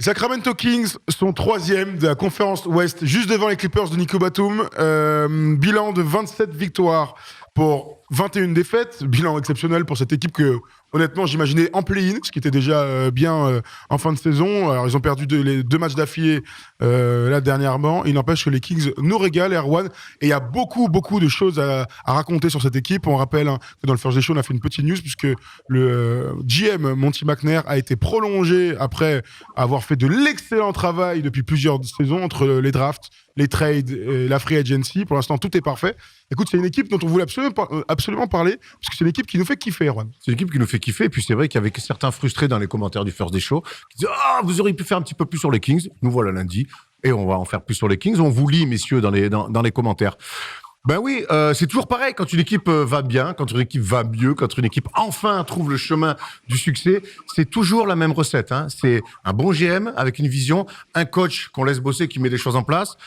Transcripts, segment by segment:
Sacramento Kings sont troisième de la conférence Ouest, juste devant les Clippers de Nico Batum. Bilan de 27 victoires pour 21 défaites. Bilan exceptionnel pour cette équipe que, honnêtement, j'imaginais en play-in, ce qui était déjà bien en fin de saison. Alors, ils ont perdu les 2 matchs d'affilée là dernièrement. Il n'empêche que les Kings nous régalent, Erwan. Et il y a beaucoup de choses à raconter sur cette équipe. On rappelle que dans le First Day Show, on a fait une petite news puisque le GM Monty McNair a été prolongé après avoir fait de l'excellent travail depuis plusieurs saisons entre les drafts, les trades et la free agency. Pour l'instant, tout est parfait. Écoute, c'est une équipe dont on voulait absolument parler parce que c'est une équipe qui nous fait kiffer, Erwan. C'est une équipe qui nous fait kiffer. Et puis c'est vrai qu'il y avait certains frustrés dans les commentaires du First Day Show qui disaient « Ah, vous auriez pu faire un petit peu plus sur les Kings ». Nous voilà lundi et on va en faire plus sur les Kings. On vous lit, messieurs, dans les commentaires. Ben oui, c'est toujours pareil. Quand une équipe va bien, quand une équipe va mieux, quand une équipe enfin trouve le chemin du succès, c'est toujours la même recette. Hein. C'est un bon GM avec une vision, un coach qu'on laisse bosser, qui met des choses en place,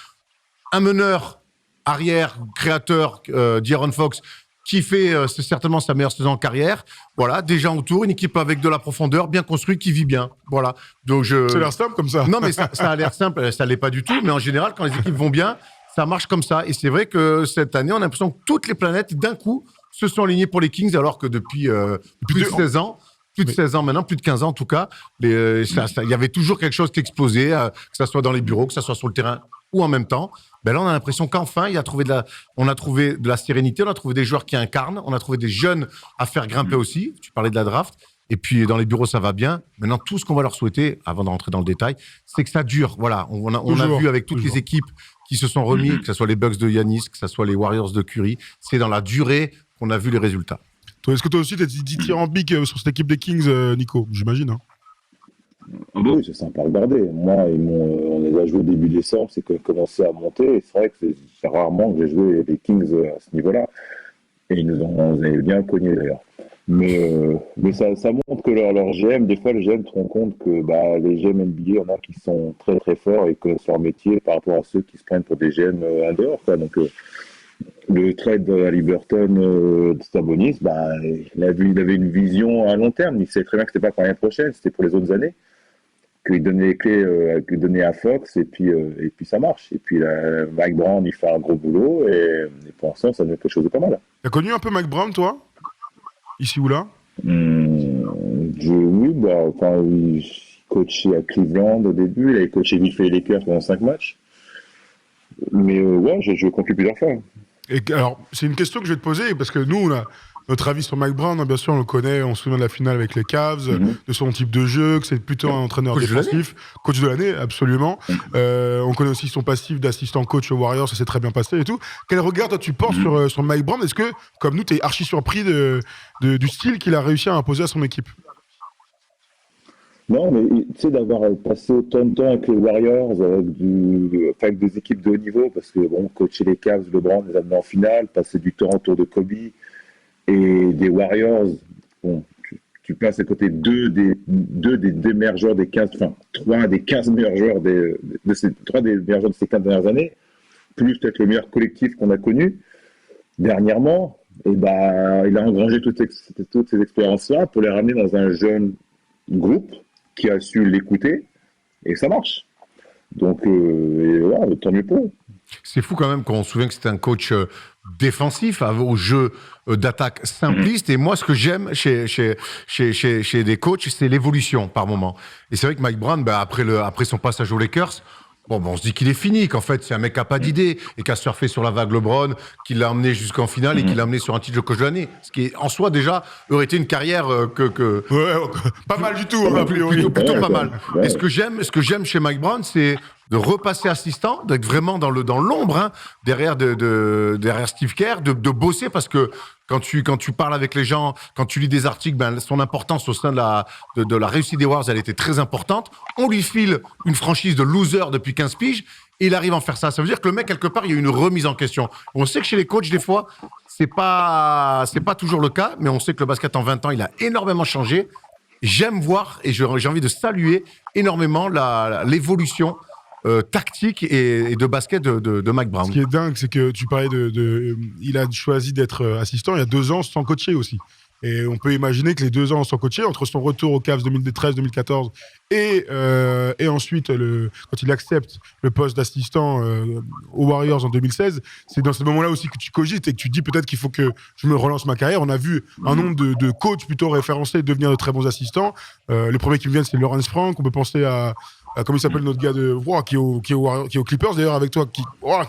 un meneur arrière, créateur, De'Aaron Fox, qui fait c'est certainement sa meilleure saison en carrière. Voilà, des gens autour, une équipe avec de la profondeur, bien construite, qui vit bien. Voilà. Donc C'est l'air simple comme ça. Non, mais ça a l'air simple, ça l'est pas du tout. Mais en général, quand les équipes vont bien, ça marche comme ça. Et c'est vrai que cette année, on a l'impression que toutes les planètes, d'un coup, se sont alignées pour les Kings, alors que depuis plus de 16 ans, plus de 16 ans maintenant, plus de 15 ans en tout cas, il y avait toujours quelque chose qui explosait, que ça soit dans les bureaux, que ça soit sur le terrain ou en même temps. Ben là, on a l'impression qu'enfin, on a trouvé de la sérénité, on a trouvé des joueurs qui incarnent, on a trouvé des jeunes à faire grimper aussi. Tu parlais de la draft. Et puis, dans les bureaux, ça va bien. Maintenant, tout ce qu'on va leur souhaiter, avant de rentrer dans le détail, c'est que ça dure. Voilà. On a vu avec toutes les équipes qui se sont remis, que ce soit les Bucks de Giannis, que ce soit les Warriors de Curry, c'est dans la durée qu'on a vu les résultats. Est-ce que toi aussi, tu es dithyrambique sur cette équipe des Kings, Nico? J'imagine. Hein. Ah bah oui, c'est sympa à regarder. Moi, on les a joués au début décembre, c'est qu'ils commençaient à monter. Et c'est vrai que c'est rarement que j'ai joué les Kings à ce niveau-là. Et ils nous avaient bien cognés d'ailleurs. Mais ça montre que leur GM, des fois, les GM se rendent compte que les GM NBA, il y en a qui sont très très forts et que c'est leur métier par rapport à ceux qui se prennent pour des GM en dehors. Quoi. Donc, le trade à Liberton de Sabonis, il avait une vision à long terme. Il savait très bien que c'était pas pour l'année prochaine, c'était pour les autres années. Qu'il donnait les clés, qu'il donnait à Fox et puis ça marche. Et puis Mike Brown, il fait un gros boulot et pour l'instant, ça donne quelque chose de pas mal. T'as connu un peu Mike Brown, toi? Ici ou là? Oui, il coachait à Cleveland au début, il avait coaché vite fait les Lakers pendant 5 matchs. Mais j'ai joué contre lui plusieurs fois. Et alors, c'est une question que je vais te poser, parce que nous, on a notre avis sur Mike Brown, bien sûr, on le connaît, on se souvient de la finale avec les Cavs, de son type de jeu, que c'est plutôt un entraîneur défensif, coach de l'année, absolument. On connaît aussi son passif d'assistant coach aux Warriors, ça s'est très bien passé et tout. Quel regard, toi, tu portes sur Mike Brown? Est-ce que, comme nous, tu es archi surpris du style qu'il a réussi à imposer à son équipe? Non, mais tu sais, d'avoir passé autant de temps avec les Warriors, avec des équipes de haut niveau, parce que, coacher les Cavs, LeBron les amener en finale, passer du temps autour de Kobe et des Warriors, tu passes à côté deux des meilleurs joueurs des 15, enfin, 3 des 15 meilleurs joueurs de ces 15 dernières années, plus peut-être le meilleur collectif qu'on a connu dernièrement, et il a engrangé toutes ces expériences-là pour les ramener dans un jeune groupe qui a su l'écouter, et ça marche. Donc, tant mieux pour eux. C'est fou quand même qu'on se souvient que c'était un coach défensif, au jeu d'attaque simpliste. Et moi, ce que j'aime chez des coachs, c'est l'évolution par moment. Et c'est vrai que Mike Brown, après son passage aux Lakers, on se dit qu'il est fini, qu'en fait, c'est un mec qui n'a pas d'idée et qui a surfé sur la vague LeBron, qui l'a amené jusqu'en finale et qui l'a amené sur un titre de coach de l'année. Ce qui, en soi, déjà, aurait été une carrière pas mal du tout, a priori. Plutôt pas mal. Et ce que j'aime chez Mike Brown, c'est de repasser assistant, d'être vraiment dans l'ombre, derrière Steve Kerr, de bosser, parce que quand tu parles avec les gens, quand tu lis des articles, son importance au sein de la réussite des Warriors, elle était très importante. On lui file une franchise de loser depuis 15 piges, et il arrive à en faire ça. Ça veut dire que le mec, quelque part, il y a une remise en question. On sait que chez les coachs, des fois, c'est pas toujours le cas, mais on sait que le basket en 20 ans, il a énormément changé. J'aime voir, et j'ai envie de saluer énormément l'évolution tactique et de basket de Mike Brown. Ce qui est dingue, c'est que tu parlais il a choisi d'être assistant il y a 2 ans sans coacher aussi. Et on peut imaginer que les 2 ans sans coacher, entre son retour au Cavs 2013-2014 et ensuite, quand il accepte le poste d'assistant aux Warriors en 2016, c'est dans ce moment-là aussi que tu cogites et que tu dis peut-être qu'il faut que je me relance ma carrière. On a vu un nombre de coachs plutôt référencés devenir de très bons assistants. Les premiers qui me viennent, c'est Lawrence Frank. On peut penser à comment il s'appelle notre gars qui est aux Clippers d'ailleurs avec toi, qui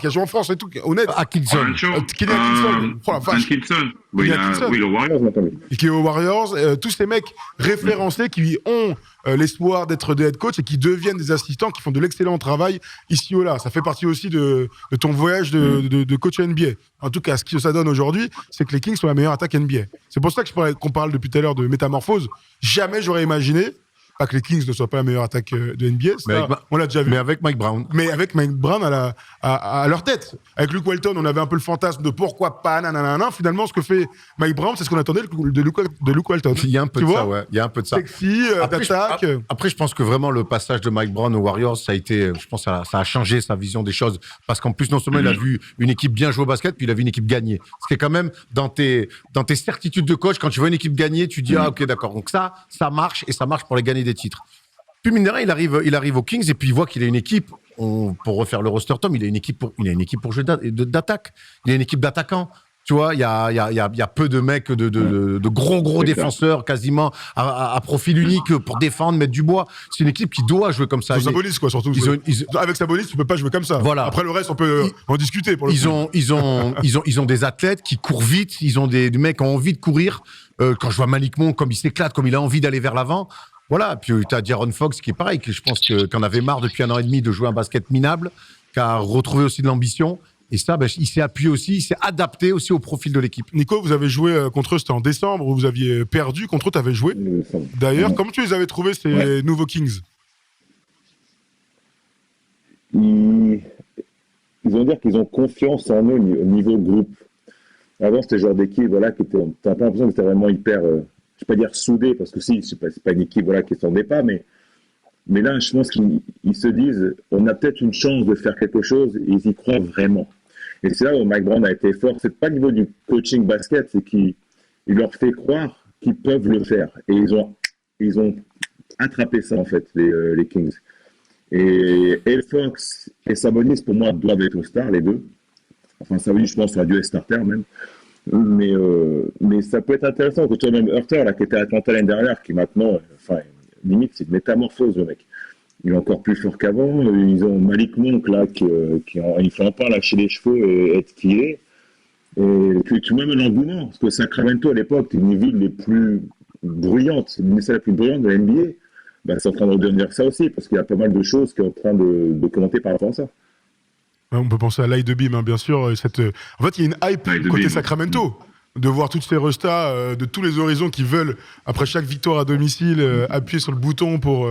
a joué en France et tout, honnête. Atkinson. Kenny Atkinson. Oh la vache. Oui, Atkinson. le Warriors. Et qui est aux Warriors. Tous ces mecs référencés qui ont l'espoir d'être des head coach et qui deviennent des assistants, qui font de l'excellent travail ici ou là. Ça fait partie aussi de ton voyage de coach NBA. En tout cas, ce que ça donne aujourd'hui, c'est que les Kings sont la meilleure attaque NBA. C'est pour ça qu'on parle depuis tout à l'heure de métamorphose. Jamais j'aurais imaginé pas que les Kings ne soient pas la meilleure attaque de NBA. Ça, on l'a déjà vu. Mais avec Mike Brown. Mais avec Mike Brown à leur tête. Avec Luke Walton, on avait un peu le fantasme de pourquoi pas, nanana. Finalement, ce que fait Mike Brown, c'est ce qu'on attendait de Luke Walton. Il y a un peu de ça, ouais. Il y a un peu de ça. Sexy, d'attaque. Après, je pense que vraiment, le passage de Mike Brown aux Warriors, ça a été, je pense, ça a changé sa vision des choses. Parce qu'en plus, non seulement il a vu une équipe bien jouer au basket, puis il a vu une équipe gagner. Ce qui est quand même dans tes certitudes de coach, quand tu vois une équipe gagner, tu dis, ah, ok, d'accord. Donc ça marche et ça marche pour les gagner des titres. Puis mine de rien, il arrive aux Kings et puis il voit qu'il a une équipe. Pour refaire le roster, Tom, il a une équipe pour jouer d'attaque. Il a une équipe d'attaquants. Tu vois, il y a peu de mecs, de gros défenseurs quasiment à profil unique pour défendre, mettre du bois. C'est une équipe qui doit jouer comme ça. Sabonis, quoi, surtout. Avec Sabonis, tu peux pas jouer comme ça. Voilà. Après le reste, on peut en discuter. Ils ont des athlètes qui courent vite. Ils ont des mecs qui ont envie de courir. Quand je vois Malik Monk, comme il s'éclate, comme il a envie d'aller vers l'avant. Voilà, puis tu as De'Aaron Fox qui est pareil, que je pense qu'en avait marre depuis 1 an et demi de jouer un basket minable, qui a retrouvé aussi de l'ambition. Et ça, il s'est appuyé aussi, il s'est adapté aussi au profil de l'équipe. Nico, vous avez joué contre eux, c'était en décembre, où vous aviez perdu. Contre eux, tu avais joué. D'ailleurs, comment tu les avais trouvés, ces nouveaux Kings? Ils vont dire qu'ils ont confiance en eux au niveau groupe. Avant, c'était le genre d'équipe qui était. T'as pas l'impression que c'était vraiment hyper. Je ne vais pas dire soudé, parce que c'est pas une équipe qui ne s'en pas, mais là, je pense qu'ils se disent, on a peut-être une chance de faire quelque chose, et ils y croient vraiment. Et c'est là où Mike Brown a été fort. C'est pas au niveau du coaching basket, c'est qu'il leur fait croire qu'ils peuvent le faire. Et ils ont attrapé ça, en fait, les Kings. Et Fox et Sabonis, pour moi, doivent être aux stars, les deux. Enfin, Sabonis, je pense, sera dû être starter même. Mais ça peut être intéressant que tu as même Hurter qui était à Atlanta l'année dernière, qui maintenant, limite c'est une métamorphose le mec. Il est encore plus fort qu'avant. Ils ont Malik Monk il fait enfin lâcher les cheveux et être qui il est. Et puis tu vois même l'engouement, parce que Sacramento à l'époque c'était une des villes les plus bruyantes, une des salles les plus bruyantes de la NBA. C'est en train de redevenir ça aussi, parce qu'il y a pas mal de choses qui sont en train de commenter par rapport à ça. On peut penser à l'Eye de Beam, bien sûr. En fait, il y a une hype côté Sacramento, de voir toutes ces restas de tous les horizons qui veulent, après chaque victoire à domicile, appuyer sur le bouton pour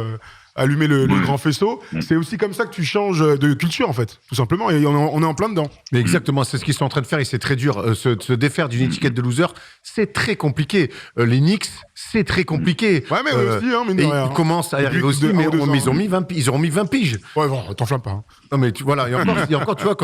allumer le grand faisceau. C'est aussi comme ça que tu changes de culture, en fait, tout simplement. Et on est en plein dedans. Mais exactement, c'est ce qu'ils sont en train de faire et c'est très dur. Se défaire d'une étiquette de loser, c'est très compliqué. Les Knicks, c'est très compliqué. Ouais, mais aussi, mine de rien. Ils commencent à y arriver aussi, mais ils auront mis 20 piges. Ouais, bon, t'enflamme pas. Non, mais voilà, et encore, tu vois,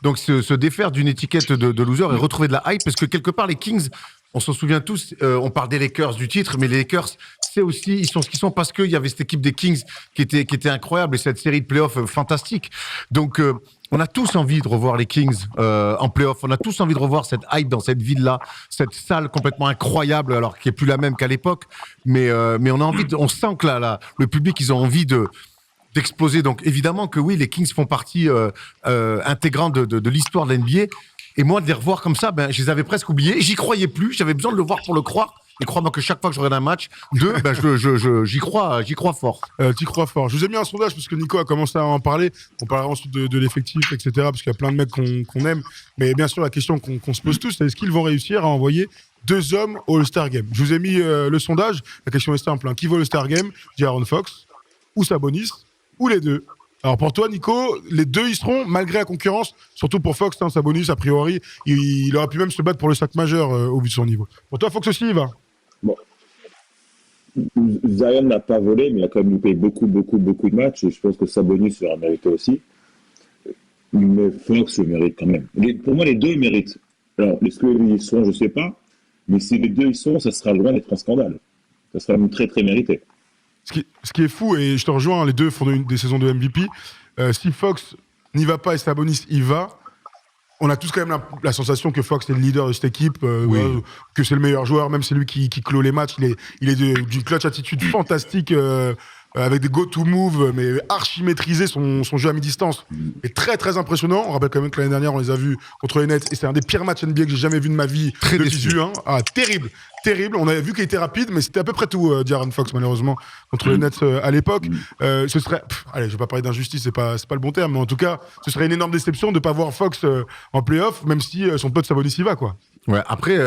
donc se défaire d'une étiquette de loser et retrouver de la hype, parce que quelque part, les Kings, on s'en souvient tous, on parle des Lakers du titre, mais les Lakers, c'est aussi, ils sont ce qu'ils sont parce qu'il y avait cette équipe des Kings qui était incroyable et cette série de playoffs fantastique. Donc, on a tous envie de revoir les Kings en playoff. On a tous envie de revoir cette hype dans cette ville-là, cette salle complètement incroyable, alors qui est plus la même qu'à l'époque. Mais on a envie, on sent que le public, ils ont envie d'exploser. Donc, évidemment que oui, les Kings font partie intégrante de l'histoire de l'NBA. Et moi, de les revoir comme ça, je les avais presque oubliés. J'y croyais plus. J'avais besoin de le voir pour le croire. Et crois-moi que chaque fois que je regarde un match, j'y crois fort. T'y crois fort. Je vous ai mis un sondage parce que Nico a commencé à en parler. On parlera ensuite de l'effectif, etc. Parce qu'il y a plein de mecs qu'on aime. Mais bien sûr, la question qu'on se pose tous, c'est est-ce qu'ils vont réussir à envoyer 2 hommes au All-Star Game? Je vous ai mis le sondage. La question est simple. Qui va au All-Star Game? De'Aaron Fox ou Sabonis ou les deux? Alors pour toi, Nico, les deux y seront malgré la concurrence, surtout pour Fox, Sabonis, a priori, il aurait pu même se battre pour le sac majeur au vu de son niveau. Pour toi, Fox aussi, il va. Bon. Zion n'a pas volé, mais il a quand même loupé beaucoup de matchs, et je pense que Sabonis l'a mérité aussi. Mais Fox le mérite quand même. Pour moi, les deux, ils méritent. Alors, est-ce qu'ils y seront, je ne sais pas, Mais si les deux y sont, ça sera loin d'être un scandale. Ça sera même très, très mérité. Ce qui est fou, et je te rejoins, les deux font des saisons de MVP. Si Fox n'y va pas et Sabonis y va, on a tous quand même la sensation que Fox est le leader de cette équipe, que c'est le meilleur joueur, même c'est lui qui clôt les matchs. Il est d'une clutch attitude fantastique, avec des go-to-move, mais archi maîtrisé, son jeu à mi-distance est très très impressionnant. On rappelle quand même que l'année dernière, on les a vus contre les Nets, et c'est un des pires matchs NBA que j'ai jamais vu de ma vie. Très de déçu. 18-1. Ah, terrible. On avait vu qu'il était rapide, mais c'était à peu près tout, De'Aaron Fox, malheureusement, contre les Nets à l'époque. Ce serait... allez, je vais pas parler d'injustice, c'est pas le bon terme, mais en tout cas, ce serait une énorme déception de pas voir Fox en playoff, même si son pote Sabonis y va, quoi. Ouais, après,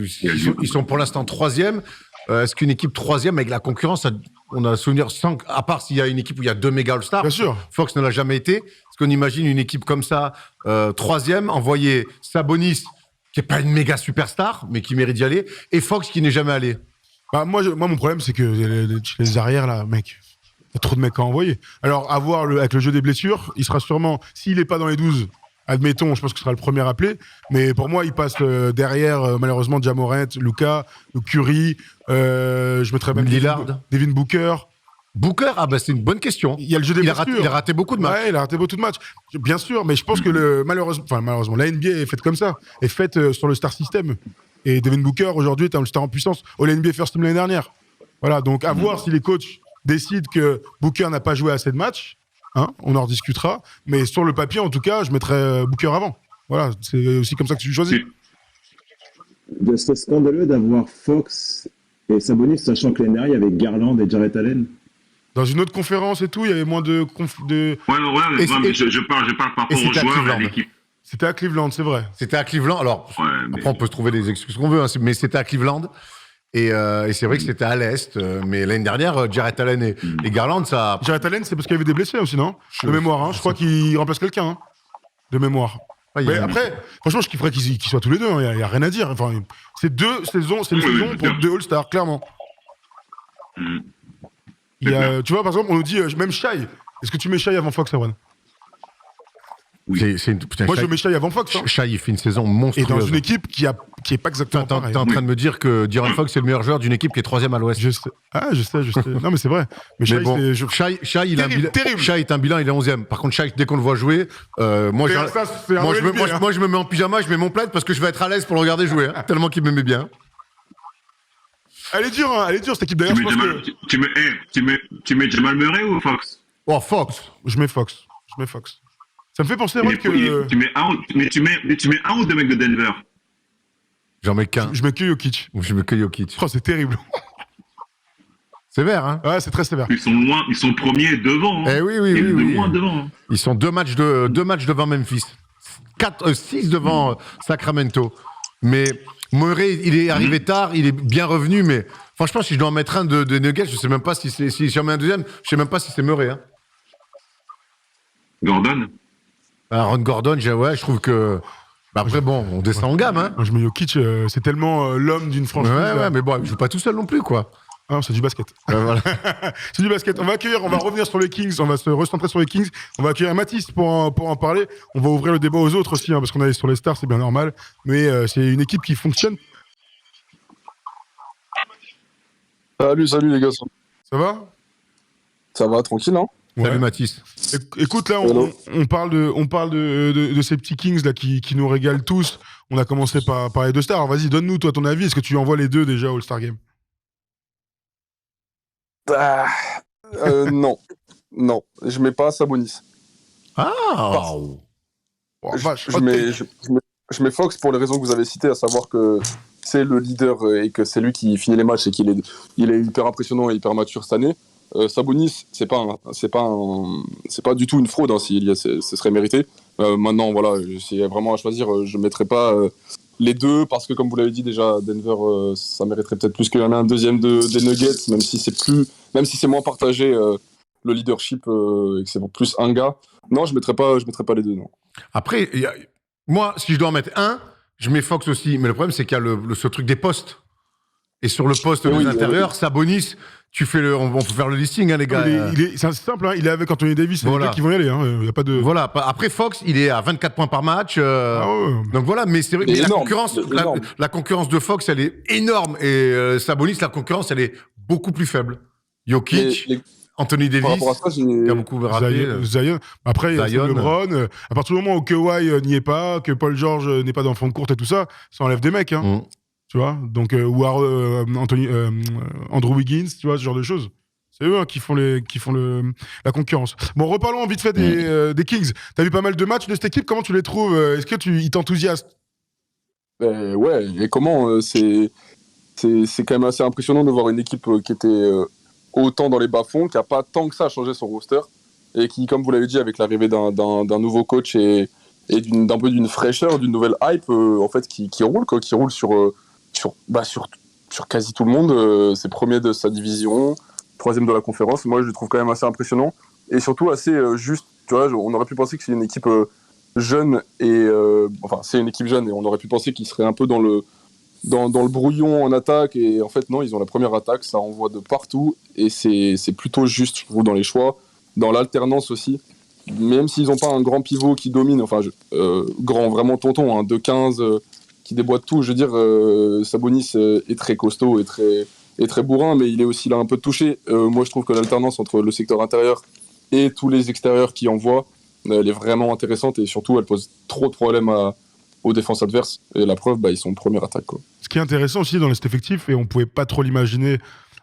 ils sont pour l'instant 3e. Est-ce qu'une équipe 3e avec la concurrence, on a un souvenir, à part s'il y a une équipe où il y a 2 méga All-Stars, Bien sûr. Fox ne l'a jamais été. Est-ce qu'on imagine une équipe comme ça, 3e, envoyer Sabonis, qui n'est pas une méga superstar, mais qui mérite d'y aller, et Fox qui n'est jamais allé? Bah, moi, mon problème, c'est que les arrières, là, mec, il y a trop de mecs à envoyer. Alors, avec le jeu des blessures, il sera sûrement, s'il n'est pas dans les 12, admettons, je pense que ce sera le premier appelé, mais pour moi, il passe derrière, malheureusement, Ja Morant, Luka, Curry, je mettrais même Lillard. Devin Booker. Booker, c'est une bonne question. Il y a le jeu des blessures. Il a raté beaucoup de matchs. Ouais, il a raté beaucoup de matchs. Bien sûr, mais je pense que malheureusement, la NBA est faite comme ça, est faite sur le star system. Et Devin Booker, aujourd'hui, est un star en puissance. Au NBA First Team l'année dernière. Voilà, donc à voir si les coachs décident que Booker n'a pas joué assez de matchs. On en rediscutera. Mais sur le papier, en tout cas, je mettrais Booker avant. Voilà, c'est aussi comme ça que tu choisis. C'est scandaleux d'avoir Fox et Sabonis, sachant que l'année dernière, il y avait Garland et Jarrett Allen. Dans une autre conférence et tout, il y avait moins de... Ouais, mais je parle par rapport aux joueurs et à l'équipe. C'était à Cleveland, c'est vrai. C'était à Cleveland. Alors, après, on peut se trouver des excuses qu'on veut, mais c'était à Cleveland. Et c'est vrai que c'était à l'Est. Mais l'année dernière, Jarrett Allen et Garland, ça... Jarrett Allen, c'est parce qu'il y avait des blessés aussi, non? De mémoire, je crois qu'il remplace quelqu'un. De mémoire. Ouais, mais après, franchement, je kifferais qu'ils soient tous les deux. Il n'y a rien à dire. Enfin, c'est une saison pour 2 All-Stars, clairement. Tu vois, par exemple, on nous dit même Shai. Est-ce que tu mets Shai avant Fox, Erwan? Oui. Moi, je mets Shai avant Fox. Shai, il fait une saison monstrueuse. Et dans une équipe qui est pas exactement pareille. T'es en train de me dire que De'Aaron Fox est le meilleur joueur d'une équipe qui est 3e à l'Ouest. Je sais. Non, mais c'est vrai. Mais Shai, bon, Shai, il a un bilan. Shai est un bilan, il est 11e. Par contre, Shai, dès qu'on le voit jouer, moi, je me mets en pyjama, je mets mon plaid parce que je vais être à l'aise pour le regarder jouer. Tellement qu'il me met bien. Elle est dure, cette équipe d'ailleurs. Tu mets Jamal Murray ou Fox? Oh, Fox. Je mets Fox. Ça me fait penser que... Tu mets un ou deux mecs de Denver? J'en mets qu'un. Je mets que Jokic. Oh, c'est terrible. Sévère, hein? Ouais, c'est très sévère. Ils sont premiers devant. Eh oui. Loin devant. Ils sont deux matchs devant Memphis. 6 devant Sacramento. Mais Murray, il est arrivé tard, il est bien revenu, mais franchement, si je dois en mettre un de Nuggets, je sais même pas si j'en mets un deuxième, je sais même pas si c'est Murray, hein. Gordon? Aaron Gordon, je trouve que... après, bon, on descend en gamme, hein. Moi, je mets Jokic, c'est tellement l'homme d'une franchise. Ouais, mais bon, il joue pas tout seul non plus, quoi. Ah non, c'est du basket. Voilà. C'est du basket. On va revenir sur les Kings, on va se recentrer sur les Kings. On va accueillir Mathis pour en parler. On va ouvrir le débat aux autres aussi, parce qu'on est sur les stars, c'est bien normal. Mais c'est une équipe qui fonctionne. Salut les gars. Ça va? Ça va, tranquille, hein? Ouais. Salut Mathis. Écoute, là, on parle de ces petits Kings là qui nous régalent tous. On a commencé par les deux stars. Alors, vas-y, donne-nous toi ton avis. Est-ce que tu envoies les deux déjà au All-Star Game? Non, je mets pas Sabonis. Ah. Je mets Fox pour les raisons que vous avez citées, à savoir que c'est le leader et que c'est lui qui finit les matchs et qu'il est hyper impressionnant et hyper mature cette année. Sabonis, c'est pas du tout une fraude, hein, ce serait mérité. Maintenant, voilà, s'il y a vraiment à choisir, je mettrais pas les deux parce que, comme vous l'avez dit déjà, Denver, ça mériterait peut-être plus qu'il y en a un deuxième des Nuggets, même si c'est moins partagé le leadership et que c'est plus un gars. Non, je mettrais pas les deux, non. Après, moi, si je dois en mettre un, je mets Fox aussi. Mais le problème, c'est qu'il y a ce truc des postes. Et sur le poste des intérieurs, Sabonis, on peut faire le listing, hein, les gars. C'est simple, hein, il est avec Anthony Davis, c'est les gars qui vont y aller. Hein, y a pas de... Voilà. Après, Fox, il est à 24 points par match. Donc voilà, mais c'est vrai que la concurrence de Fox, elle est énorme. Et Sabonis, la concurrence, elle est beaucoup plus faible. Jokic, Anthony Davis, par rapport à ça, qui a beaucoup raté. Zion. Après, il y a LeBron. À partir du moment où Kawhi n'y est pas, que Paul George n'est pas dans le fond de courte et tout ça, ça enlève des mecs. Hein. Tu vois, donc ou Andrew Wiggins, tu vois, ce genre de choses. C'est eux qui font la concurrence. Bon, reparlons vite fait des Kings. T'as vu pas mal de matchs de cette équipe. Comment tu les trouves? Est-ce que ils t'enthousiasment? Ouais. Et comment c'est quand même assez impressionnant de voir une équipe qui était autant dans les bas-fonds, qui a pas tant que ça changé son roster et qui, comme vous l'avez dit, avec l'arrivée d'un nouveau coach et d'un peu d'une fraîcheur, d'une nouvelle hype, en fait, qui roule quoi, qui roule sur quasi tout le monde. C'est premier de sa division, troisième de la conférence. Moi, je le trouve quand même assez impressionnant et surtout assez juste. Tu vois, on aurait pu penser que c'est une équipe jeune et c'est une équipe jeune et on aurait pu penser qu'ils seraient un peu dans le brouillon en attaque, et en fait non, ils ont la première attaque, ça envoie de partout et c'est plutôt juste, je trouve, dans les choix, dans l'alternance aussi. Même s'ils n'ont pas un grand pivot qui domine, grand vraiment tonton, hein, 2-15 qui déboîte tout, je veux dire, Sabonis est très costaud et très bourrin, mais il est aussi là un peu touché. Moi je trouve que l'alternance entre le secteur intérieur et tous les extérieurs qui envoient, elle est vraiment intéressante et surtout elle pose trop de problèmes aux défenses adverses. Et la preuve, ils sont première attaque. Quoi. Ce qui est intéressant aussi dans cet effectif, et on pouvait pas trop l'imaginer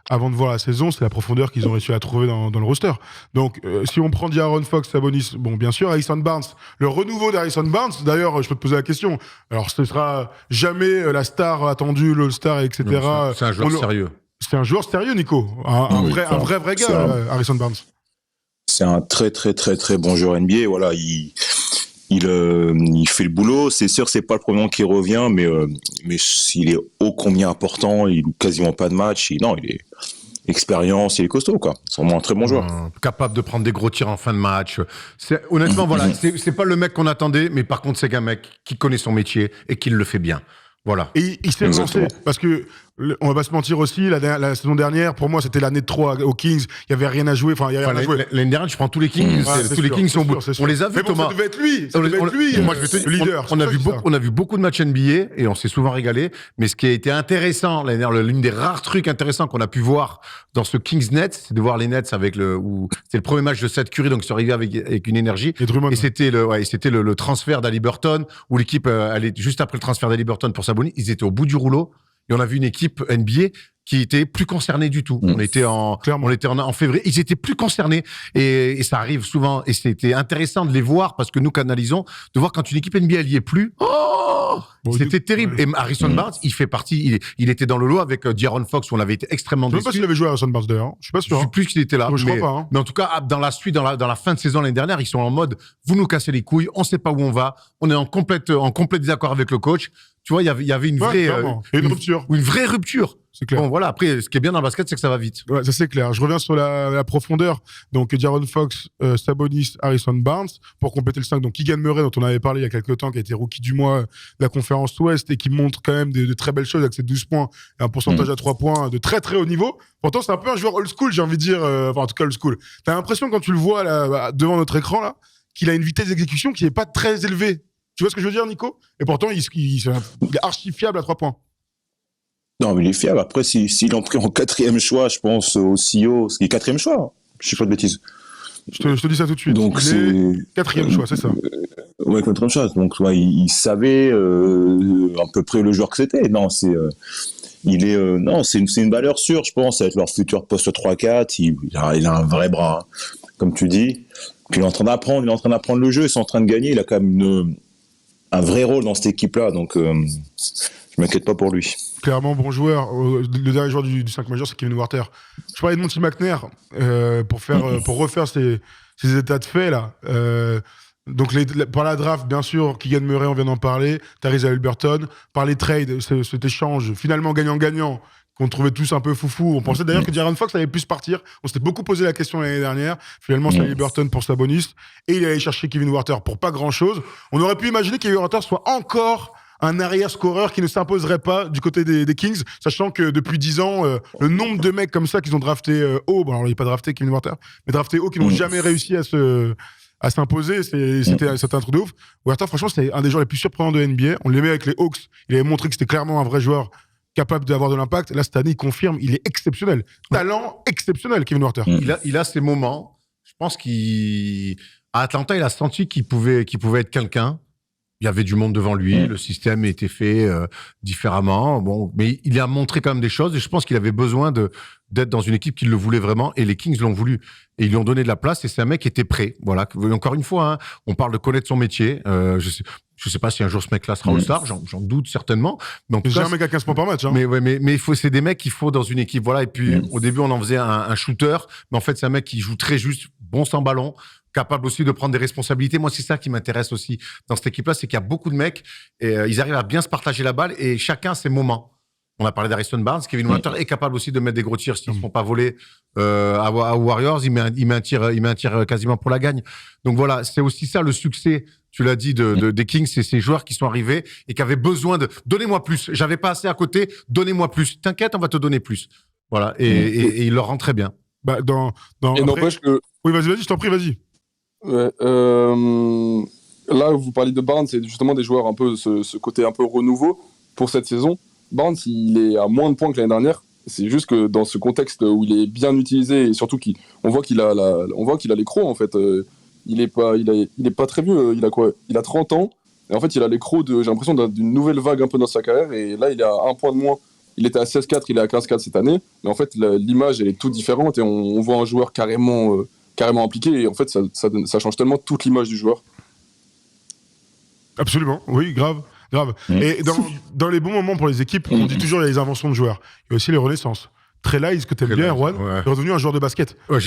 avant de voir la saison, c'est la profondeur qu'ils ont réussi à trouver dans le roster. Donc, si on prend De'Aaron Fox, Sabonis, bon, bien sûr, Harrison Barnes, le renouveau d'Harrison Barnes, d'ailleurs, je peux te poser la question. Alors, ce sera jamais la star attendue, l'All-Star, etc. Non, c'est un joueur sérieux. C'est un joueur sérieux, Nico. Un vrai gars, Harrison Barnes. C'est un très, très, très, très bon joueur NBA. Voilà, il fait le boulot. C'est sûr, c'est pas le premier qui revient, mais il est ô combien important. Il joue quasiment pas de match. Il est expérience, il est costaud, quoi. C'est vraiment un très bon joueur. Capable de prendre des gros tirs en fin de match. Honnêtement, voilà, c'est pas le mec qu'on attendait, mais par contre, c'est un mec qui connaît son métier et qui le fait bien. Voilà. Et il s'est lancé, parce que on va pas se mentir aussi, la saison dernière, pour moi, c'était l'année de trop aux Kings. Il y avait rien à jouer. L'année dernière, je prends tous les Kings. Tous les Kings sont beaux. On les a vus, Thomas. Ça devait être lui. Moi, le leader. On a vu beaucoup de matchs NBA et on s'est souvent régalé. Mais ce qui a été intéressant l'année dernière, l'une des rares trucs intéressants qu'on a pu voir dans ce Kings Nets, c'est de voir les Nets c'était le premier match de Seth Curry, donc ils sont arrivés avec une énergie. Et c'était le transfert d'Haliburton, où l'équipe allait juste après le transfert d'Haliburton pour Sabonis, ils étaient au bout du rouleau. Et on a vu une équipe NBA qui était plus concernée du tout. On était en février, ils étaient plus concernés et ça arrive souvent et c'était intéressant de les voir parce que nous canalisons, de voir quand une équipe NBA elle y est plus. C'était terrible. Et Harrison Barnes, il fait partie, il était dans le lot avec De'Aaron Fox où on avait été extrêmement déçus. Je sais pas s'il avait joué à Harrison Barnes d'ailleurs. Je suis pas sûr. Je sais plus qu'il était là. Je crois pas. Hein. Mais en tout cas, dans la suite, dans la fin de saison l'année dernière, ils sont en mode, vous nous cassez les couilles, on sait pas où on va, on est en complet désaccord avec le coach. Tu vois, il y avait une vraie rupture. Une vraie rupture. C'est clair. Bon, voilà. Après, ce qui est bien dans le basket, c'est que ça va vite. Ouais, ça c'est clair. Je reviens sur la profondeur. Donc, De'Aaron Fox, Sabonis, Harrison Barnes. Pour compléter le 5, donc Keegan Murray, dont on avait parlé il y a quelques temps, qui a été rookie du mois de la conférence Ouest et qui montre quand même de très belles choses avec ses 12 points et un pourcentage à 3 points de très très haut niveau. Pourtant, c'est un peu un joueur old school, j'ai envie de dire. En tout cas, old school. T'as l'impression, quand tu le vois là, devant notre écran, là, qu'il a une vitesse d'exécution qui n'est pas très élevée. Tu vois ce que je veux dire, Nico? Et pourtant, il est archi fiable à 3 points. Non, mais il est fiable. Après, s'ils l'ont pris en 4e choix, je pense, au CEO, ce qui est 4e choix. Je sais pas de bêtises. Je te dis ça tout de suite. Donc, c'est 4e choix, c'est ça. Ouais, 4e choix. Donc, ouais, il savait à peu près le joueur que c'était. Non, c'est une valeur sûre, je pense. Avec leur futur poste 3-4, il a un vrai bras, hein. Comme tu dis. Puis il est en train d'apprendre le jeu, ils sont en train de gagner. Il a quand même un vrai rôle dans cette équipe-là. Donc, je m'inquiète pas pour lui. Clairement, bon joueur. Le dernier joueur du 5 majeur, c'est Kevin Huerter. Je parlais de Monty McNair pour refaire ces états de fait là. Donc par la draft, bien sûr, Keegan Murray, on vient d'en parler. Tyrese Haliburton. Par les trades, cet échange finalement gagnant-gagnant qu'on trouvait tous un peu foufou. On pensait d'ailleurs que De'Aaron Fox allait plus partir. On s'était beaucoup posé la question l'année dernière. Finalement, c'est Haliburton pour Sabonis et il allait chercher Kevin Huerter pour pas grand-chose. On aurait pu imaginer que Kevin Huerter soit encore un arrière-scoreur qui ne s'imposerait pas du côté des Kings, sachant que depuis 10 ans, le nombre de mecs comme ça qu'ils ont drafté haut, bon alors il n'est pas drafté Kevin Huerter, mais drafté haut, qui n'ont jamais réussi à s'imposer, c'était un truc de ouf. Huerter, franchement, c'est un des joueurs les plus surprenants de NBA. On l'aimait avec les Hawks, il avait montré que c'était clairement un vrai joueur capable d'avoir de l'impact. Là, cette année, il confirme, il est exceptionnel. Talent exceptionnel, Kevin Huerter. Il a ses moments. Je pense qu'à Atlanta, il a senti qu'il pouvait être quelqu'un. Il y avait du monde devant lui, le système était fait différemment. Bon, mais il a montré quand même des choses et je pense qu'il avait besoin d'être dans une équipe qui le voulait vraiment et les Kings l'ont voulu. Et ils lui ont donné de la place et c'est un mec qui était prêt. Voilà. Encore une fois, hein, on parle de connaître son métier. Je sais pas si un jour ce mec-là sera All-Star, j'en doute certainement. Donc, c'est un mec à 15 points par match. Hein. Mais c'est des mecs qu'il faut dans une équipe. Voilà. Et puis, au début, on en faisait un shooter. Mais en fait, c'est un mec qui joue très juste, bon sans ballon, capable aussi de prendre des responsabilités. Moi, c'est ça qui m'intéresse aussi dans cette équipe-là, c'est qu'il y a beaucoup de mecs et ils arrivent à bien se partager la balle et chacun ses moments. On a parlé d'Harrison Barnes, Kevin Huerter est capable aussi de mettre des gros tirs s'ils ne se font pas voler à Warriors. Il met un tir quasiment pour la gagne. Donc voilà, c'est aussi ça le succès. Tu l'as dit des Kings, c'est ces joueurs qui sont arrivés et qui avaient besoin de donnez-moi plus. J'avais pas assez à côté, donnez-moi plus. T'inquiète, on va te donner plus. Voilà, et il leur rend très bien. Bah, et n'empêche que. Oui, vas-y, je t'en prie, vas-y. Ouais, là, vous parlez de Barnes, c'est justement des joueurs un peu ce côté un peu renouveau pour cette saison. Barnes, il est à moins de points que l'année dernière. C'est juste que dans ce contexte où il est bien utilisé et surtout on voit qu'il a les crocs en fait. Il est pas très vieux. Il a quoi ? Il a 30 ans. Et en fait, il a les crocs j'ai l'impression d'une nouvelle vague un peu dans sa carrière. Et là, il est à 1 point de moins. Il était à 16-4, il est à 15-4 cette année. Mais en fait, l'image, elle est toute différente et on voit un joueur carrément impliqué. Et en fait, ça change tellement toute l'image du joueur. Absolument, oui, grave. Et dans les bons moments pour les équipes, on dit toujours il y a les inventions de joueurs. Il y a aussi les renaissances. Trey que t'aimes bien, Erwan, est redevenu un joueur de basket. Ouais,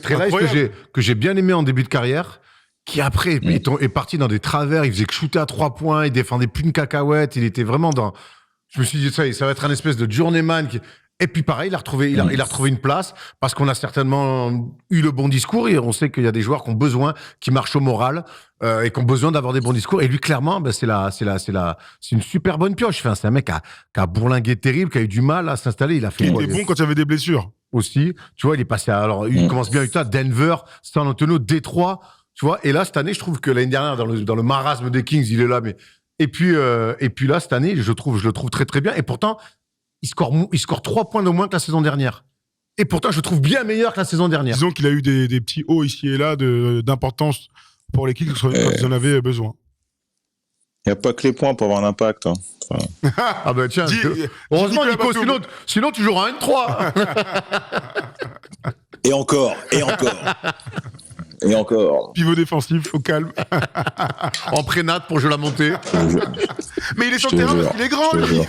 Trey que j'ai bien aimé en début de carrière, qui après est parti dans des travers, il faisait que shooter à 3 points, il défendait plus une cacahuète, il était vraiment dans... Je me suis dit, ça va être un espèce de journeyman Et puis pareil, il a retrouvé une place parce qu'on a certainement eu le bon discours et on sait qu'il y a des joueurs qui ont besoin, qui marchent au moral et qui ont besoin d'avoir des bons discours. Et lui, clairement, c'est une super bonne pioche. Enfin, c'est un mec qui a bourlingué terrible, qui a eu du mal à s'installer. Il était bon quand il y avait des blessures. Aussi, tu vois, il est passé il commence bien Utah, Denver, San Antonio, Détroit, tu vois. Et là, cette année, je trouve que l'année dernière, dans le marasme des Kings, il est là, mais et puis là, cette année, je le trouve très très bien. Et pourtant, il score 3 points de moins que la saison dernière. Et pourtant, je le trouve bien meilleur que la saison dernière. Disons qu'il a eu des petits hauts ici et là d'importance pour les Kings quand ils en avaient besoin. Il n'y a pas que les points pour avoir un impact. Hein. Enfin... ah ben tiens, heureusement Nico, sinon tu joueras un N3. Et encore. Pivot défensif, au calme. En prénat pour jouer la montée. Mais il est sur le terrain parce qu'il est grand, lui.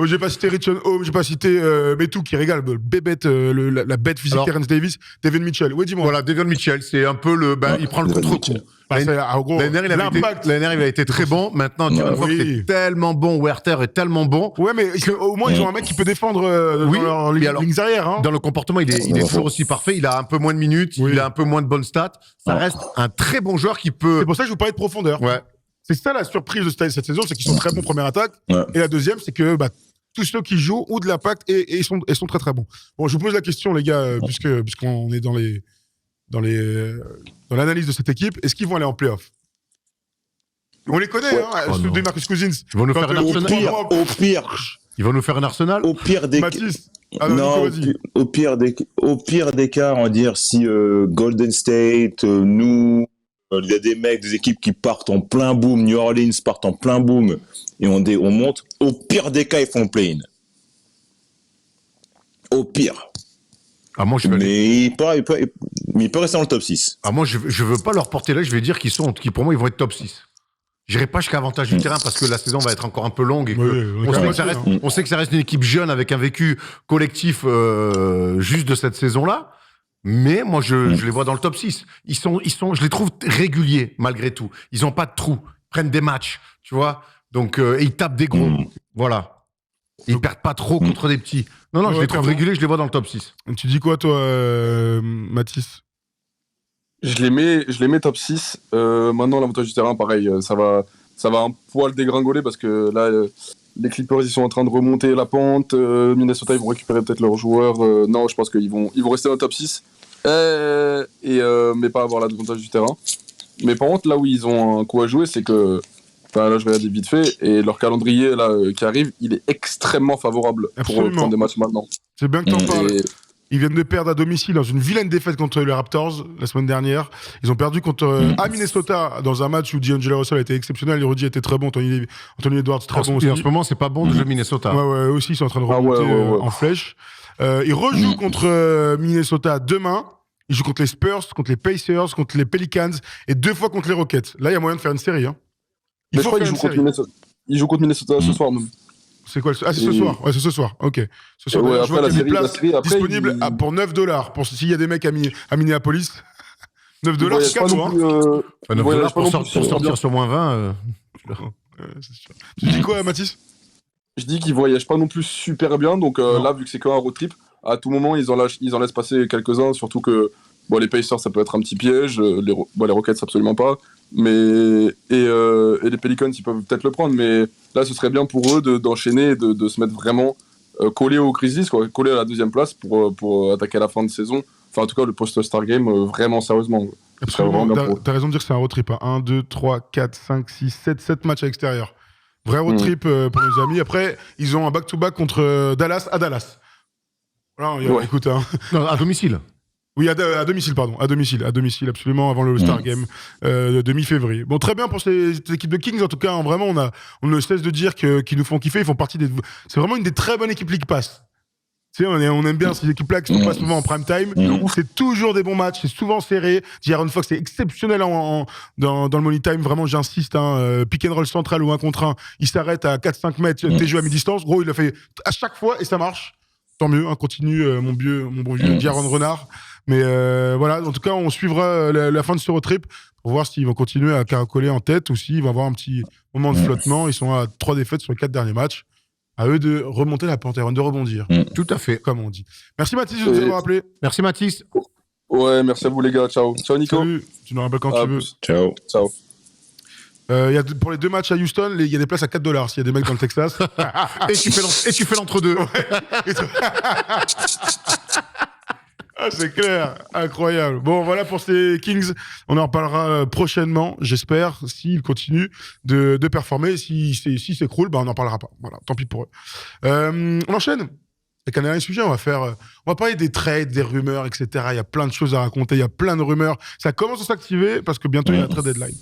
J'ai pas cité Richon Home, j'ai pas cité Metou qui régale, le bébête, la bête physique Terrence Davis, Devin Mitchell. Oui, dis-moi. Voilà, Devin Mitchell, c'est un peu il prend le contre-coup. L'année dernière, il a été très bon. Maintenant, c'est tellement bon. Huerter est tellement bon. Ouais, mais au moins, ils ont un mec qui peut défendre dans leurs lignes arrière. Hein. Dans le comportement, il est toujours aussi parfait. Il a un peu moins de minutes, il a un peu moins de bonnes stats. Ça reste un très bon joueur qui peut... C'est pour ça que je vous parlais de profondeur. Ouais. C'est ça la surprise de cette saison, c'est qu'ils sont très bons première attaque. Ouais. Et la deuxième, c'est que tous ceux qui jouent ont de l'impact et sont très très bons. Bon, je vous pose la question, les gars, puisqu'on est dans l'analyse de cette équipe, est-ce qu'ils vont aller en play-off? On les connaît, de Marcus Cousins. Ils vont nous faire un Arsenal. Au pire. Ils vont nous faire un Arsenal. Au pire des Mathis. Au pire des cas, on va dire si Golden State, nous, il y a des mecs, des équipes qui partent en plein boom, New Orleans partent en plein boom et on monte. Au pire des cas, ils font play-in. Au pire. Ah, moi, mais il peut rester dans le top 6. Ah, moi, je veux pas leur porter là, je vais dire qu'ils pour moi, ils vont être top 6. J'irai pas jusqu'à avantage du terrain parce que la saison va être encore un peu longue et on sait que ça reste une équipe jeune avec un vécu collectif juste de cette saison-là. Mais moi, je les vois dans le top 6. Je les trouve réguliers malgré tout. Ils ont pas de trous. Ils prennent des matchs, tu vois. Donc, et ils tapent des gros. Voilà. Ils perdent pas trop contre des petits. Non, je les trouve réguliers, je les vois dans le top 6. Tu dis quoi, toi, Mathis? Je les mets top 6. Maintenant, l'avantage du terrain, pareil, ça va un poil dégringoler parce que là, les Clippers, ils sont en train de remonter la pente. Minnesota, ils vont récupérer peut-être leurs joueurs. Non, je pense qu'ils vont rester dans le top 6. Mais pas avoir l'avantage du terrain. Mais par contre, là où ils ont un coup à jouer, c'est que. Enfin, là, je vais regarder vite fait. Et leur calendrier là, qui arrive, il est extrêmement favorable pour prendre des matchs maintenant. C'est bien que t'en parles. Ils viennent de perdre à domicile dans une vilaine défaite contre les Raptors la semaine dernière. Ils ont perdu à Minnesota dans un match où D'Angelo Russell a été exceptionnel. Rudy était très bon. Anthony Edwards très bon aussi. En ce moment, c'est pas bon de jouer Minnesota. Ouais, aussi, ils sont en train de remonter en flèche. Ils rejouent contre Minnesota demain. Ils jouent contre les Spurs, contre les Pacers, contre les Pelicans et 2 fois contre les Rockets. Là, il y a moyen de faire une série. Hein. Mais je crois qu'ils jouent contre Minnesota ce soir même. C'est quoi c'est ce soir. Ouais, c'est ce soir. Ok. Ce soir, ouais, je vois qu'il y a des places disponibles il... pour $9. S'il y a des mecs à Minneapolis, $9, c'est cadeau. Hein. $9 pour sortir sur moins 20. C'est sûr. Tu dis quoi, Mathis ? Je dis qu'ils voyagent pas non plus super bien. Donc là, vu que c'est qu'un road trip, à tout moment, ils en laissent passer quelques-uns. Surtout que les Pacers, ça peut être un petit piège. Les Rockets, absolument pas. Et les Pelicans, ils peuvent peut-être le prendre. Mais là, ce serait bien pour eux d'enchaîner et de se mettre vraiment collés aux Grizzlies, collés à la 2e place pour attaquer à la fin de saison. Enfin, en tout cas, le post-Star Game, vraiment sérieusement. Absolument. T'as raison de dire que c'est un road trip. 1, 2, 3, 4, 5, 6, 7 matchs à l'extérieur. Vrai road trip pour nos amis. Après, ils ont un back-to-back contre Dallas à Dallas. Voilà, écoute. Hein. Non, à domicile. Oui, à domicile, pardon. À domicile, absolument, avant le Star Game de mi-février. Bon, très bien pour cette équipe de Kings. En tout cas, vraiment, on ne cesse de dire qu'ils nous font kiffer. Ils font partie des... C'est vraiment une des très bonnes équipes League Pass. Tu sais, on aime bien ces équipes-là qui sont pas souvent en prime time. C'est toujours des bons matchs, c'est souvent serré. D'Aaron Fox, c'est exceptionnel dans le money time. Vraiment, j'insiste. Pick and roll central ou 1 contre 1. Il s'arrête à 4-5 mètres. T'es joué à mi-distance. Gros, il l'a fait à chaque fois et ça marche. Tant mieux. Continue, mon bon vieux D'Aaron Renard. Mais voilà, en tout cas, on suivra la fin de ce road trip pour voir s'ils vont continuer à caracoler en tête ou s'ils vont avoir un petit moment de flottement. Ils sont à 3 défaites sur les 4 derniers matchs. À eux de remonter la pente, de rebondir. Tout à fait. Comme on dit. Merci Mathis de nous avoir appelé. Merci Mathis. Ouais, merci à vous les gars. Ciao. Ciao Nico. Salut. Tu nous rappelles quand tu veux. Ciao. Ciao. Pour les 2 matchs à Houston, il y a des places à $4 s'il y a des mecs dans le Texas. et tu fais l'entre-deux. Ah, c'est clair, incroyable. Bon, voilà pour ces Kings. On en reparlera prochainement, j'espère, s'ils continuent de performer. Si s'écroulent, on n'en parlera pas. Voilà, tant pis pour eux. On enchaîne avec un dernier sujet. On va parler des trades, des rumeurs, etc. Il y a plein de choses à raconter. Il y a plein de rumeurs. Ça commence à s'activer parce que bientôt il y a un trade deadline.